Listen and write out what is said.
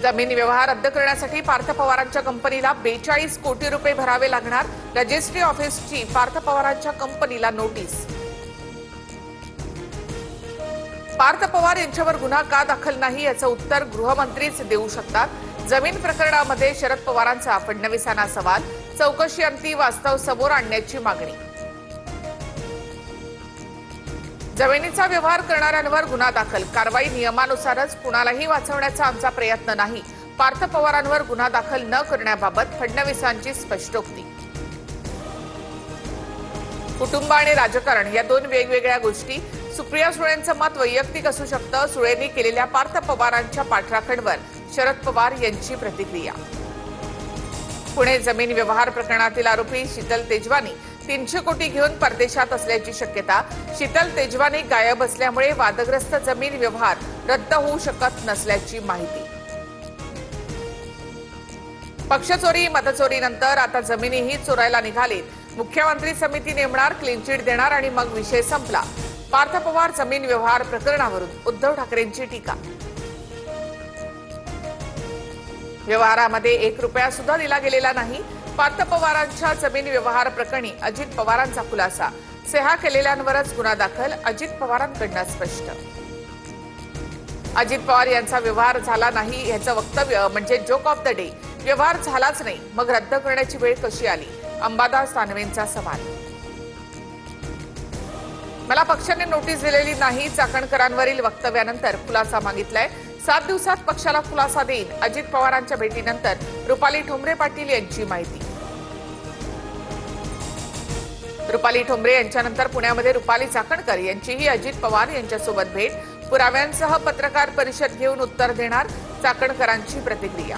जमीन व्यवहार रद्द करण्यासाठी पार्थ पवारांच्या कंपनीला 42 कोटी रुपये भरावे लागणार। रजिस्ट्री ऑफिसची पार्थ पवारांच्या कंपनीला नोटीस। पार्थ पवार यांच्यावर गुन्हा का दाखल नाही याचं उत्तर गृहमंत्रीच देऊ शकतात। जमीन प्रकरणामध्ये शरद पवारांचा फडणवीसांना सवाल। चौकशी अंती वास्तव समोर आणण्याची मागणी। जमिनीचा व्यवहार करणाऱ्यांवर गुन्हा दाखल। कारवाई नियमानुसारच कुणालाही वाचवण्याचा आमचा प्रयत्न नाही। पार्थ पवारांवर गुन्हा दाखल न करण्याबाबत फडणवीसांची स्पष्टोक्ती। कुटुंब आणि राजकारण या दोन वेगवेगळ्या गोष्टी। सुप्रिया सुळेंचं मत वैयक्तिक असू शकतं। सुळेंनी केलेल्या पार्थ पवारांच्या पाठराखणवर शरद पवार यांची प्रतिक्रिया। पुणे जमीन व्यवहार प्रकरणातील आरोपी शीतल तेजवानी 300 कोटी घेऊन परदेशात असल्याची शक्यता। शीतल तेजवानी गायब असल्यामुळे वादग्रस्त जमीन व्यवहार रद्द होऊ शकत नसल्याची माहिती। पक्षचोरी मतचोरीनंतर आता जमिनीही चोरायला निघालीत। मुख्यमंत्री समिती नेमणार, क्लीन चिट देणार आणि मग विषय संपला। पार्थ पवार जमीन व्यवहार प्रकरणावरून उद्धव ठाकरेंची टीका। व्यवहारामध्ये 1 रुपया सुद्धा दिला गेलेला नाही। पार्थ पवारांच्या जमीन व्यवहार प्रकरणी अजित पवारांचा खुलासा। सह्या केलेल्यांवरच गुन्हा दाखल, अजित पवारांकडून स्पष्ट। अजित पवार यांचा व्यवहार झाला नाही याचं वक्तव्य म्हणजे जोक ऑफ द डे। व्यवहार झालाच नाही मग रद्द करण्याची वेळ कशी आली? अंबादास दानवेंचा सवाल। मला पक्षाने नोटीस दिलेली नाही। चाकणकरांवरील वक्तव्यानंतर खुलासा मागितलाय। 7 दिवसात पक्षाला खुलासा देईन। अजित पवारांच्या भेटीनंतर रुपाली ठोंबरे पाटील यांची माहिती। रुपाली ठोंबरे यांच्यानंतर पुण्यामध्ये रुपाली चाकणकर यांचीही अजित पवार यांच्यासोबत भेट। पुराव्यांसह पत्रकार परिषद घेऊन उत्तर देणार, चाकणकरांची प्रतिक्रिया।